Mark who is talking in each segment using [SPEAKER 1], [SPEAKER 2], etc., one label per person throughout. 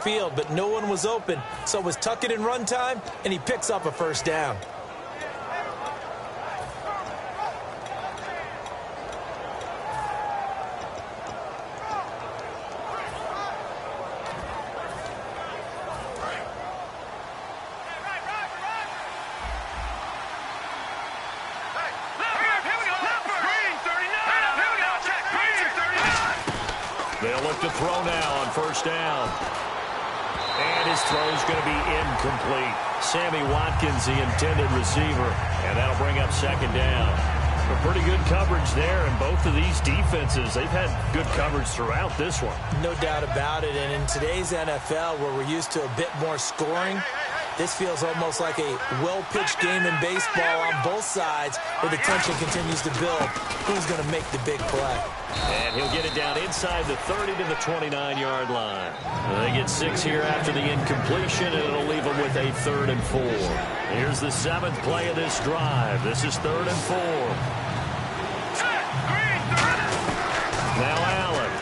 [SPEAKER 1] field, but no one was open. So it was tuck it in run time, and he picks up a first down.
[SPEAKER 2] They'll look to throw now on first down. And his throw's going to be incomplete. Sammy Watkins, the intended receiver. And that'll bring up second down. But pretty good coverage there, and both of these defenses, they've had good coverage throughout this one.
[SPEAKER 1] No doubt about it. And in today's NFL, where we're used to a bit more scoring, this feels almost like a well-pitched game in baseball on both sides, where the tension continues to build. Who's going to make the big play?
[SPEAKER 2] And he'll get it down inside the 30 to the 29-yard line. They get 6 here after the incompletion, and it'll leave them with a 3rd and 4. Here's the 7th play of this drive. This is 3rd and 4. Now Allen.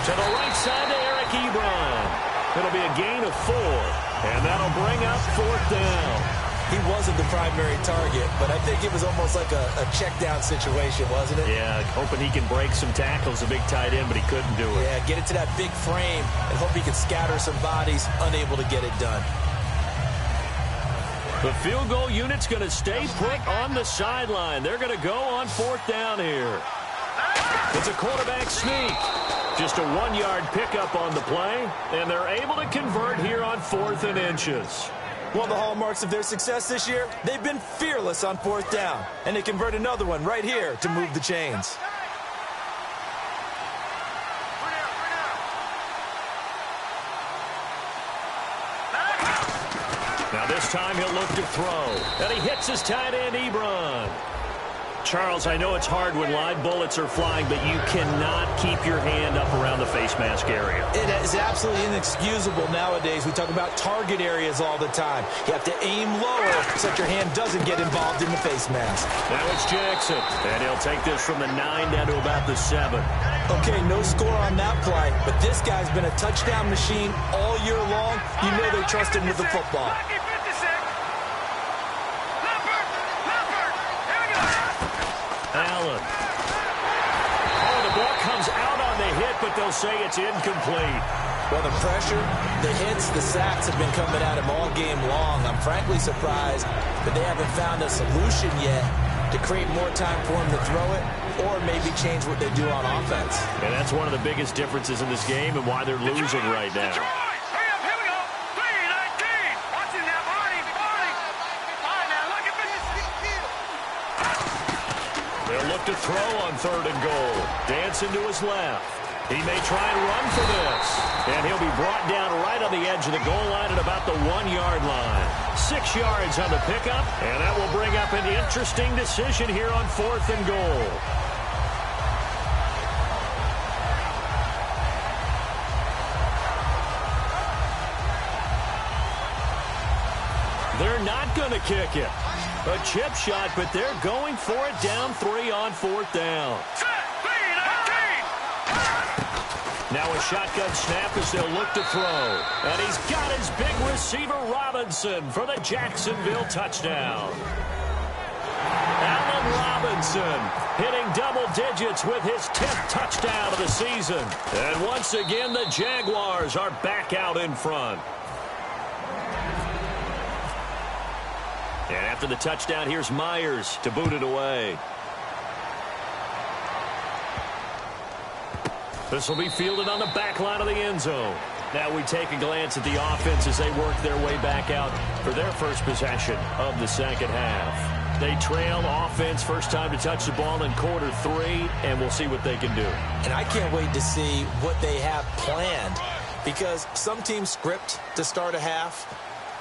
[SPEAKER 2] To the right side to Eric Ebron. It'll be a gain of 4, and that'll bring up 4th down.
[SPEAKER 1] He wasn't the primary target, but I think it was almost like a check-down situation, wasn't it?
[SPEAKER 2] Yeah, hoping he can break some tackles, a big tight end, but he couldn't do it.
[SPEAKER 1] Yeah, get it to that big frame and hope he can scatter some bodies, unable to get it done.
[SPEAKER 2] The field goal unit's going to stay put on the sideline. They're going to go on 4th down here. It's a quarterback sneak. Just a 1-yard pickup on the play, and they're able to convert here on 4th and inches.
[SPEAKER 1] One of the hallmarks of their success this year, they've been fearless on 4th down. And they convert another one right here to move the chains.
[SPEAKER 2] Now this time he'll look to throw. And he hits his tight end, Ebron. Charles, I know it's hard when live bullets are flying, but you cannot keep your hand up around the face mask area.
[SPEAKER 1] It is absolutely inexcusable nowadays. We talk about target areas all the time. You have to aim lower so that your hand doesn't get involved in the face mask.
[SPEAKER 2] Now it's Jackson, and he'll take this from the 9 down to about the 7.
[SPEAKER 1] Okay, no score on that play, but this guy's been a touchdown machine all year long. You know they trust him with the football.
[SPEAKER 2] Allen. Oh, the ball comes out on the hit, but they'll say it's incomplete.
[SPEAKER 1] Well, the pressure, the hits, the sacks have been coming at him all game long. I'm frankly surprised that they haven't found a solution yet to create more time for him to throw it or maybe change what they do on offense.
[SPEAKER 2] And that's one of the biggest differences in this game and why they're losing right now. They'll look to throw on 3rd and goal. Dancing to his left. He may try and run for this. And he'll be brought down right on the edge of the goal line at about the 1-yard line. 6 yards on the pickup, and that will bring up an interesting decision here on 4th and goal. They're not going to kick it. A chip shot, but they're going for it down 3 on 4th down. Now a shotgun snap as they'll look to throw. And he's got his big receiver Robinson for the Jacksonville touchdown. Allen Robinson hitting double digits with his 10th touchdown of the season. And once again, the Jaguars are back out in front. And after the touchdown, here's Myers to boot it away. This will be fielded on the back line of the end zone. Now we take a glance at the offense as they work their way back out for their first possession of the second half. They trail offense first time to touch the ball in quarter 3, and we'll see what they can do.
[SPEAKER 1] And I can't wait to see what they have planned, because some teams script to start a half.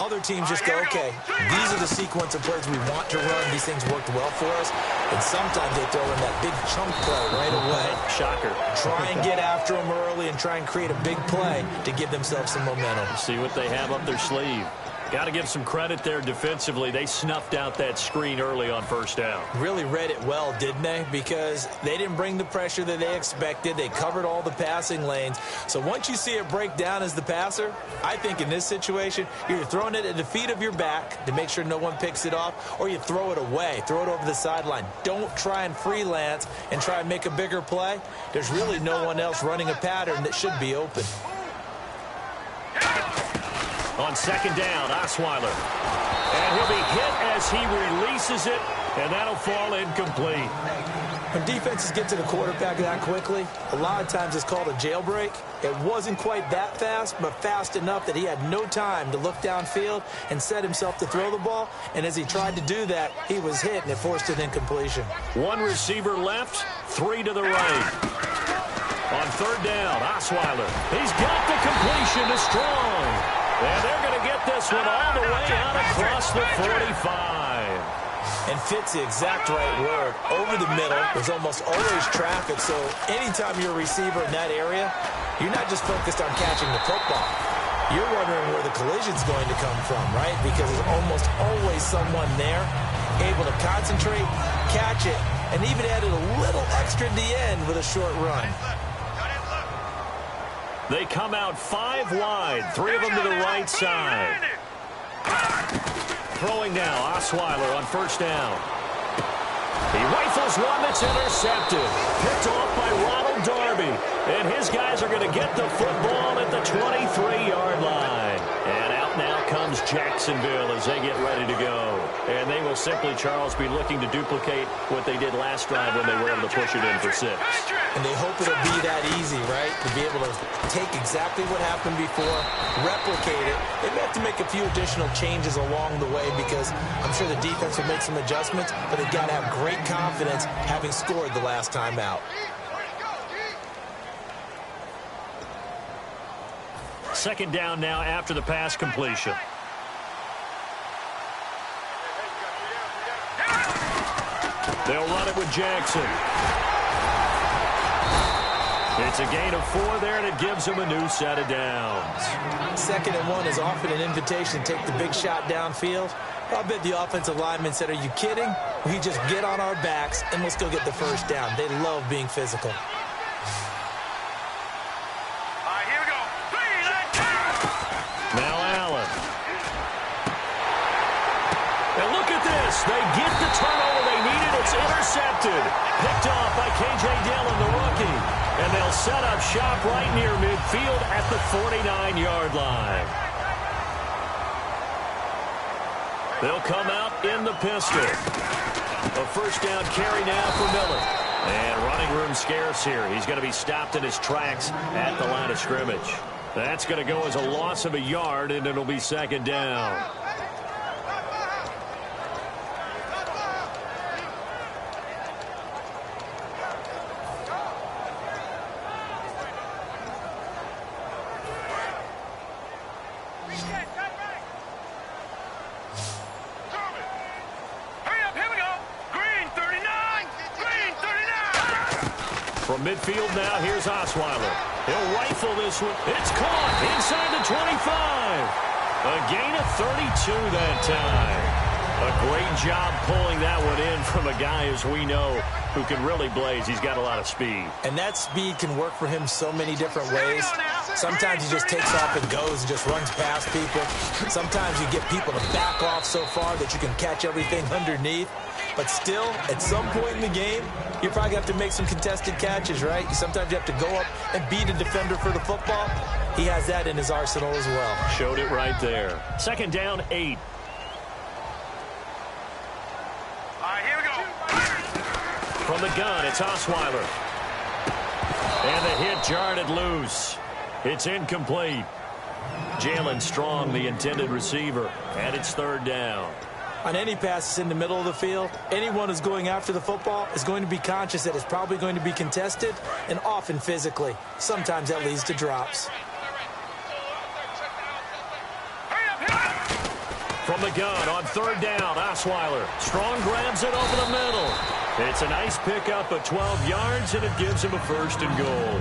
[SPEAKER 1] Other teams just go, okay, these are the sequence of plays we want to run. These things worked well for us. And sometimes they throw in that big chunk play right away.
[SPEAKER 2] Shocker.
[SPEAKER 1] Try and get after them early and try and create a big play to give themselves some momentum.
[SPEAKER 2] See what they have up their sleeve. Got to give some credit there defensively. They snuffed out that screen early on first down.
[SPEAKER 1] Really read it well, didn't they? Because they didn't bring the pressure that they expected. They covered all the passing lanes. So once you see it break down as the passer, I think in this situation, you're throwing it at the feet of your back to make sure no one picks it off, or you throw it away, throw it over the sideline. Don't try and freelance and try and make a bigger play. There's really no one else running a pattern that should be open.
[SPEAKER 2] On second down, Osweiler. And he'll be hit as he releases it, and that'll fall incomplete.
[SPEAKER 1] When defenses get to the quarterback that quickly, a lot of times it's called a jailbreak. It wasn't quite that fast, but fast enough that he had no time to look downfield and set himself to throw the ball. And as he tried to do that, he was hit, and it forced an incompletion.
[SPEAKER 2] One receiver left, three to the right. On third down, Osweiler. He's got the completion to Strong. And they're going to get this one all the way out across the 45.
[SPEAKER 1] And fits the exact right word. Over the middle, there's almost always traffic, so anytime you're a receiver in that area, you're not just focused on catching the football. You're wondering where the collision's going to come from, right? Because there's almost always someone there able to concentrate, catch it, and even added a little extra at the end with a short run.
[SPEAKER 2] They come out 5 wide, 3 of them to the right side. Throwing now, Osweiler on first down. He rifles one that's intercepted. Picked off by Ronald Darby. And his guys are going to get the football at the 23-yard line. And out now comes Jacksonville as they get ready to go. And they will simply, Charles, be looking to duplicate what they did last drive when they were able to push it in for 6.
[SPEAKER 1] And they hope it'll be that easy, right? To be able to take exactly what happened before, replicate it. They may have to make a few additional changes along the way because I'm sure the defense will make some adjustments, but they've got to have great confidence having scored the last time out.
[SPEAKER 2] Second down now after the pass completion. They'll run it with Jackson. It's a gain of 4 there, and it gives them a new set of downs.
[SPEAKER 1] 2nd and 1 is often an invitation to take the big shot downfield. I'll bet the offensive lineman said, are you kidding? We just get on our backs, and let's go get the first down. They love being physical.
[SPEAKER 2] They get the turnover they needed. It's intercepted. Picked off by K.J. Dillon, the rookie. And they'll set up shop right near midfield at the 49-yard line. They'll come out in the pistol. A first down carry now for Miller. And running room scarce here. He's going to be stopped in his tracks at the line of scrimmage. That's going to go as a loss of a yard, and it'll be second down. From midfield now, here's Osweiler. He'll rifle this one. It's caught inside the 25. A gain of 32 that time. A great job pulling that one in from a guy, as we know, who can really blaze. He's got a lot of speed.
[SPEAKER 1] And that speed can work for him so many different ways. Sometimes he just takes off and goes and just runs past people. Sometimes you get people to back off so far that you can catch everything underneath. But still, at some point in the game, you probably have to make some contested catches, right? Sometimes you have to go up and beat a defender for the football. He has that in his arsenal as well.
[SPEAKER 2] Showed it right there. Second down, 8.
[SPEAKER 3] Here we go.
[SPEAKER 2] From the gun, it's Osweiler. And the hit jarred it loose. It's incomplete. Jalen Strong, the intended receiver, and it's third down.
[SPEAKER 1] On any passes in the middle of the field, anyone who's going after the football is going to be conscious that it's probably going to be contested and often physically. Sometimes that leads to drops.
[SPEAKER 2] From the gun on third down, Osweiler. Strong grabs it over the middle. It's a nice pickup of 12 yards, and it gives him a 1st and goal.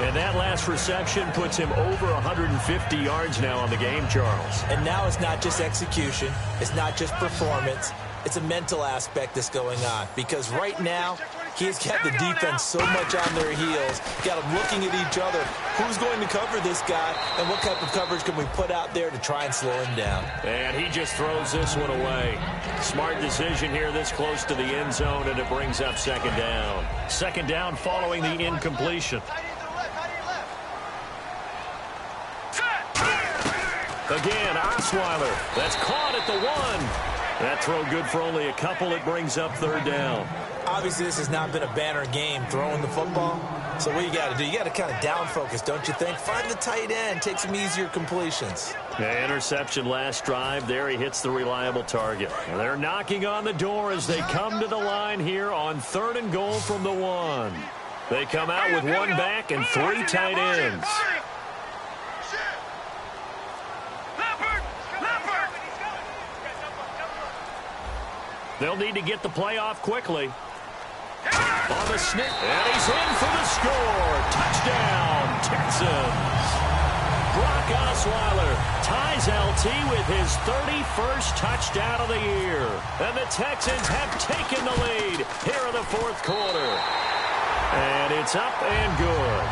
[SPEAKER 2] And that last reception puts him over 150 yards now on the game, Charles.
[SPEAKER 1] And now it's not just execution. It's not just performance. It's a mental aspect that's going on. Because right now, he's got the defense so much on their heels. Got them looking at each other. Who's going to cover this guy? And what type of coverage can we put out there to try and slow him down?
[SPEAKER 2] And he just throws this one away. Smart decision here this close to the end zone, and it brings up second down. Second down following the incompletion. Again, Osweiler. That's caught at the 1. That throw good for only a couple. It brings up third down.
[SPEAKER 1] Obviously, this has not been a banner game throwing the football. So what you got to do, you got to kind of down focus, don't you think? Find the tight end, take some easier completions.
[SPEAKER 2] Yeah, interception last drive. There he hits the reliable target. They're knocking on the door as they come to the line here on 3rd and goal from the 1. They come out with one back and 3 tight ends. They'll need to get the play off quickly. On the snip, and he's in for the score. Touchdown, Texans. Brock Osweiler ties LT with his 31st touchdown of the year. And the Texans have taken the lead here in the 4th quarter. And it's up and good.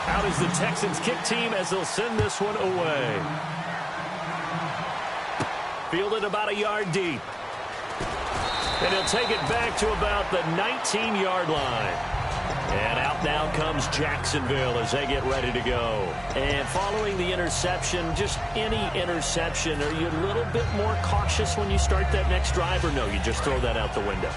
[SPEAKER 2] Out is the Texans kick team as they'll send this one away. Fielded about a yard deep. And he'll take it back to about the 19-yard line. And out now comes Jacksonville as they get ready to go. And following the interception, just any interception, are you a little bit more cautious when you start that next drive, or no, you just throw that out the window?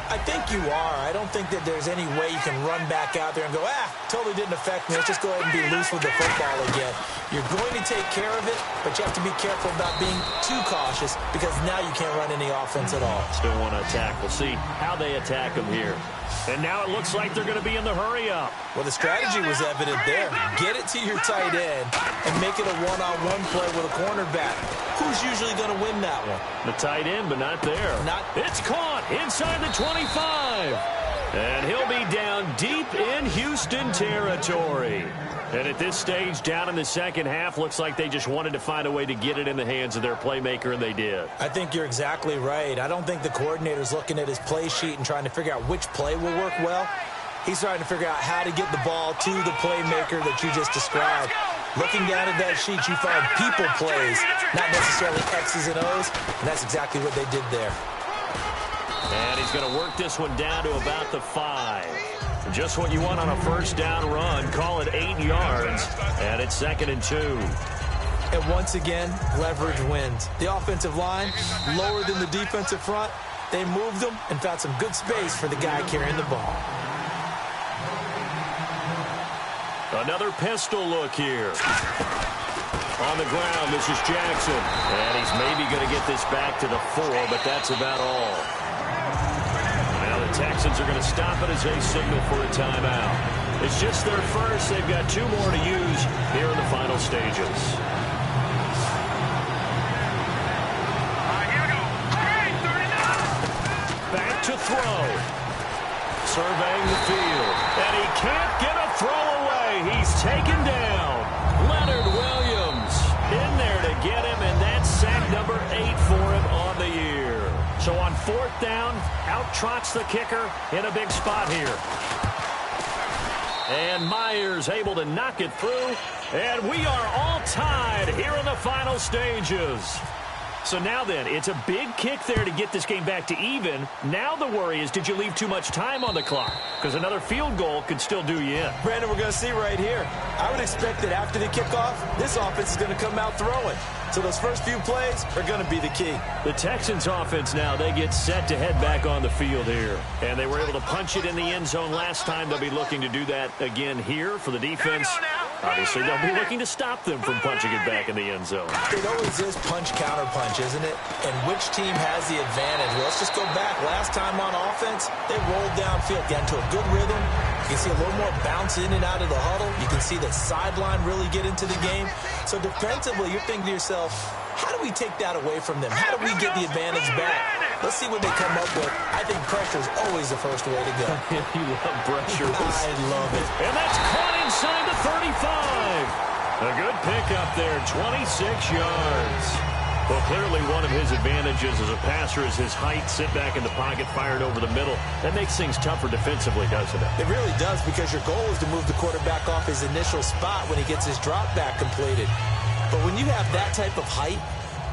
[SPEAKER 1] I think you are. I don't think that there's any way you can run back out there and go, totally didn't affect me. Let's just go ahead and be loose with the football again. You're going to take care of it, but you have to be careful about being too cautious because now you can't run any offense at all.
[SPEAKER 2] Still want to attack. We'll see how they attack him here. And now it looks like they're going to be in the hurry-up.
[SPEAKER 1] Well, the strategy was evident there. Get it to your tight end and make it a one-on-one play with a cornerback. Who's usually going to win that one?
[SPEAKER 2] The tight end, but not there. It's caught inside the 25. And he'll be down deep in Houston territory. And at this stage, down in the second half, looks like they just wanted to find a way to get it in the hands of their playmaker, and they did.
[SPEAKER 1] I think you're exactly right. I don't think the coordinator's looking at his play sheet and trying to figure out which play will work well. He's trying to figure out how to get the ball to the playmaker that you just described. Looking down at that sheet, you find people plays, not necessarily X's and O's, and that's exactly what they did there.
[SPEAKER 2] And he's going to work this one down to about the 5. Just what you want on a first down run. Call it 8 yards, and it's 2nd and 2.
[SPEAKER 1] And once again, leverage wins. The offensive line, lower than the defensive front. They moved them and found some good space for the guy carrying the ball.
[SPEAKER 2] Another pistol look here. On the ground, this is Jackson. And he's maybe going to get this back to the 4, but that's about all. Now the Texans are going to stop it as they signal for a timeout. It's just their first. They've got 2 more to use here in the final stages. Back to throw. Surveying the field. And he can't get a throw away. He's taken down. Leonard Williams in there to get him, and that's sack number 8 for him on the year. So on 4th down, out trots the kicker in a big spot here. And Myers able to knock it through, and we are all tied here in the final stages. So now then, it's a big kick there to get this game back to even. Now the worry is, did you leave too much time on the clock? Because another field goal could still do you in.
[SPEAKER 1] Brandon, we're going to see right here. I would expect that after the kickoff, this offense is going to come out throwing. So those first few plays are going to be the key.
[SPEAKER 2] The Texans offense now, they get set to head back on the field here. And they were able to punch it in the end zone last time. They'll be looking to do that again here for the defense. Obviously, they'll be looking to stop them from punching it back in the end zone.
[SPEAKER 1] It always is punch-counter-punch, isn't it? And which team has the advantage? Well, let's just go back. Last time on offense, they rolled downfield, got into a good rhythm. You can see a little more bounce in and out of the huddle. You can see the sideline really get into the game. So defensively, you're thinking to yourself, how do we take that away from them? How do we get the advantage back? Let's see what they come up with. I think pressure is always the first way to go.
[SPEAKER 2] You love pressure.
[SPEAKER 1] I love it.
[SPEAKER 2] And that's caught inside the 35. A good pickup there, 26 yards. Well, clearly one of his advantages as a passer is his height. Sit back in the pocket, fired over the middle. That makes things tougher defensively, doesn't it?
[SPEAKER 1] It really does, because your goal is to move the quarterback off his initial spot when he gets his drop back completed. But when you have that type of height,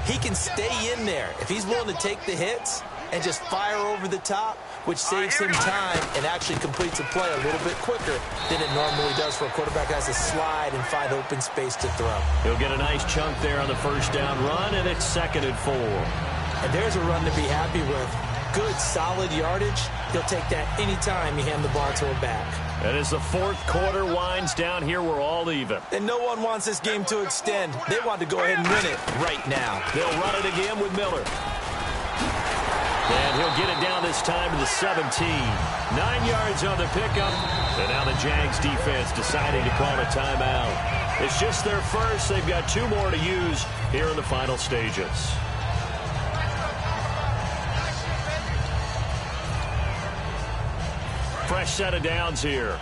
[SPEAKER 1] he can stay in there. If he's willing to take the hits and just fire over the top, which saves him time and actually completes a play a little bit quicker than it normally does for a quarterback that has to slide and find open space to throw.
[SPEAKER 2] He'll get a nice chunk there on the first down run, and it's 2nd and 4.
[SPEAKER 1] And there's a run to be happy with. Good, solid yardage. He'll take that anytime you hand the ball to a back.
[SPEAKER 2] And as the 4th quarter winds down here, we're all even.
[SPEAKER 1] And no one wants this game to extend. They want to go ahead and win it right now.
[SPEAKER 2] They'll run it again with Miller. And he'll get it down this time to the 17. 9 yards on the pickup. And now the Jags defense deciding to call a timeout. It's just their first. They've got 2 more to use here in the final stages. Fresh set of downs here.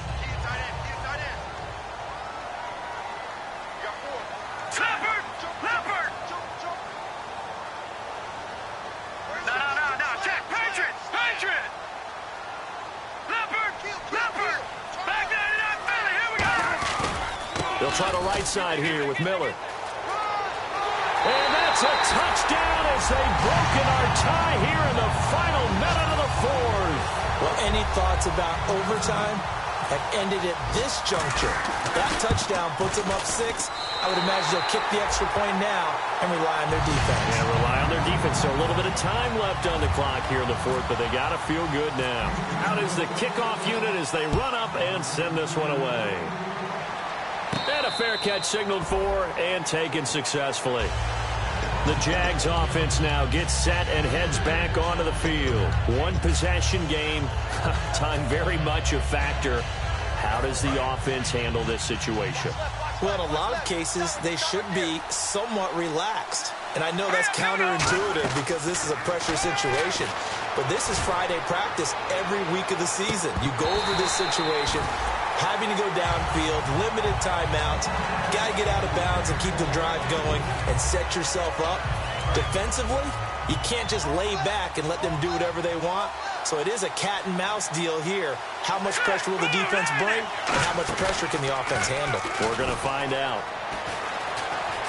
[SPEAKER 2] They'll try the right side here with Miller. And that's a touchdown as they've broken our tie here in the final minute of the 4th.
[SPEAKER 1] Well, any thoughts about overtime have ended at this juncture. That touchdown puts them up 6. I would imagine they'll kick the extra point now and rely on their defense.
[SPEAKER 2] Yeah, rely on their defense. So a little bit of time left on the clock here in the 4th, but they got to feel good now. Out is the kickoff unit as they run up and send this one away. And a fair catch signaled for and taken successfully. The Jags offense now gets set and heads back onto the field. 1 possession game. Time very much a factor. How does the offense handle this situation?
[SPEAKER 1] Well, in a lot of cases, they should be somewhat relaxed. And I know that's counterintuitive because this is a pressure situation. But this is Friday practice every week of the season. You go over this situation, having to go downfield, limited timeouts, got to get out of bounds and keep the drive going and set yourself up. Defensively, you can't just lay back and let them do whatever they want. So it is a cat and mouse deal here. How much pressure will the defense bring and how much pressure can the offense handle?
[SPEAKER 2] We're going to find out.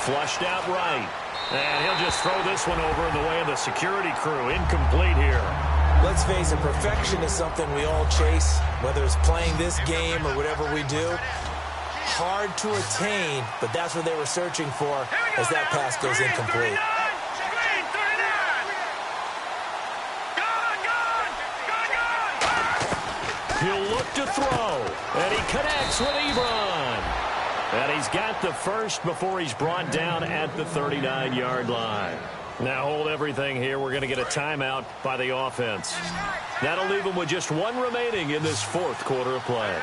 [SPEAKER 2] Flushed out right. And he'll just throw this one over in the way of the security crew. Incomplete here.
[SPEAKER 1] Let's face it, perfection is something we all chase, whether it's playing this game or whatever we do. Hard to attain, but that's what they were searching for as that pass goes incomplete.
[SPEAKER 2] He'll look to throw, and he connects with Ebron. And he's got the first before he's brought down at the 39-yard line. Now hold everything here. We're going to get a timeout by the offense. That'll leave him with just 1 remaining in this 4th quarter of play.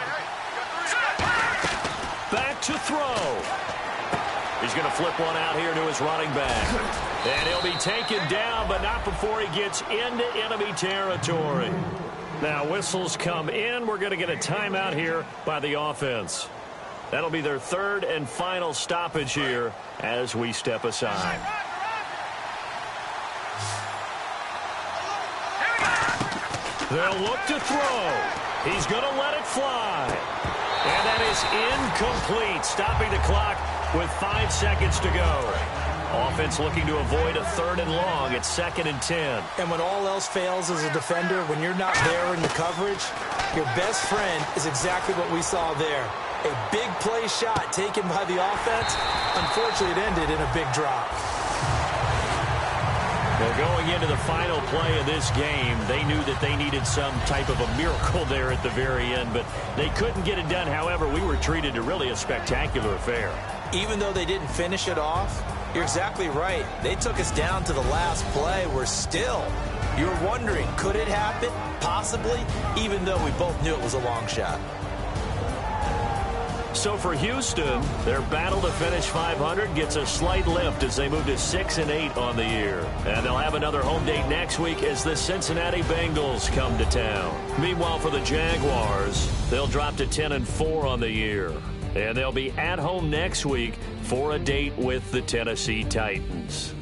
[SPEAKER 2] Back to throw. He's going to flip one out here to his running back. And he'll be taken down, but not before he gets into enemy territory. Now whistles come in. We're going to get a timeout here by the offense. That'll be their 3rd and final stoppage here as we step aside. They'll look to throw. He's going to let it fly. And that is incomplete, stopping the clock with 5 seconds to go. Offense looking to avoid a 3rd and long. It's 2nd and 10.
[SPEAKER 1] And when all else fails as a defender, when you're not there in the coverage, your best friend is exactly what we saw there. A big play shot taken by the offense. Unfortunately, it ended in a big drop.
[SPEAKER 2] Well, going into the final play of this game, they knew that they needed some type of a miracle there at the very end, but they couldn't get it done. However, we were treated to really a spectacular affair.
[SPEAKER 1] Even though they didn't finish it off, you're exactly right. They took us down to the last play. We're still, you're wondering, could it happen? Possibly, even though we both knew it was a long shot.
[SPEAKER 2] So for Houston, their battle to finish 500 gets a slight lift as they move to 6-8 on the year. And they'll have another home date next week as the Cincinnati Bengals come to town. Meanwhile, for the Jaguars, they'll drop to 10-4 on the year. And they'll be at home next week for a date with the Tennessee Titans.